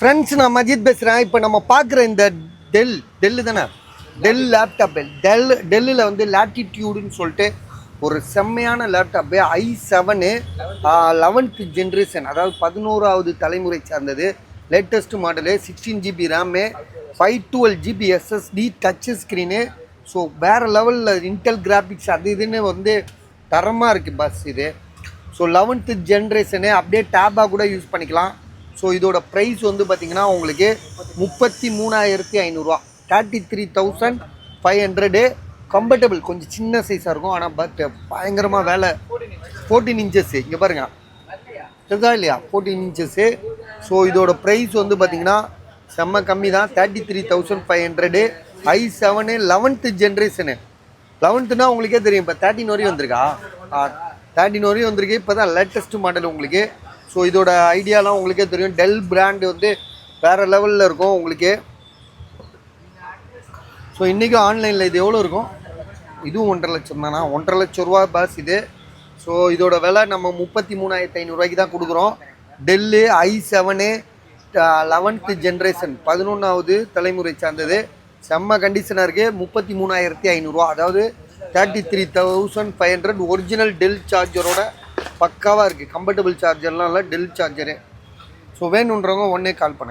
Friends, நான் மஜித் பேசுகிறேன். இப்போ நம்ம பார்க்குற இந்த டெல்லு தானே, டெல் லேப்டாப்பு. டெல்லில் வந்து லேட்டிடியூடுன்னு சொல்லிட்டு ஒரு செம்மையான லேப்டாப்பு. i7 11th ஜென்ரேஷன், அதாவது 11வது தலைமுறை சார்ந்தது. Latest model, 16 GB RAM, 512 GB SSD, touch screen. So வேறு லெவலில் இன்டெல் கிராஃபிக்ஸ் அது இதுன்னு வந்து தரமாக இருக்குது பஸ் இது. ஸோ 11th ஜென்ரேஷனு அப்படியே டேபாக கூட யூஸ் பண்ணிக்கலாம். ஸோ இதோட ப்ரைஸ் வந்து பார்த்திங்கன்னா உங்களுக்கு 33,500 33,500. கம்ஃபர்டபுள், கொஞ்சம் சின்ன சைஸாக இருக்கும், ஆனால் பட் பயங்கரமாக வேலை. 14 இன்ச்சஸ்ஸு, இங்கே பாருங்கள் இதுதான் இல்லையா, 14 இன்ச்சஸ்ஸு. ஸோ இதோட ப்ரைஸ் வந்து பார்த்திங்கன்னா செம்ம கம்மி தான், 33,500. i7 11th generation. 11th உங்களுக்கே தெரியும், இப்போ 13 வரையும் வந்திருக்கா. 13 வரையும் வந்திருக்கு, இப்போ தான் லேட்டஸ்ட் மாடல் உங்களுக்கு. ஸோ இதோட ஐடியாலாம் உங்களுக்கே தெரியும். டெல் பிராண்டு வந்து வேறு லெவலில் இருக்கும் உங்களுக்கு. ஸோ இன்றைக்கி ஆன்லைனில் இது எவ்வளோ இருக்கும், இதுவும் 1.5 லட்சம் தானா, 1.5 லட்ச ரூபா பாஸ் இது. ஸோ இதோட விலை நம்ம 33,500 தான் கொடுக்குறோம். டெல்லு i7 11th ஜென்ரேஷன், 11வது தலைமுறை சார்ந்தது. செம்ம கண்டிஷனாக இருக்குது. 33,500, அதாவது 33,500. ஒரிஜினல் டெல் சார்ஜரோட பக்காவாக இருக்குது. கம்ஃபர்டபுள் சார்ஜர்லாம் இல்லை, டெல் சார்ஜரு. ஸோ வேணுன்றவங்க உடனே கால் பண்ணுங்கள்.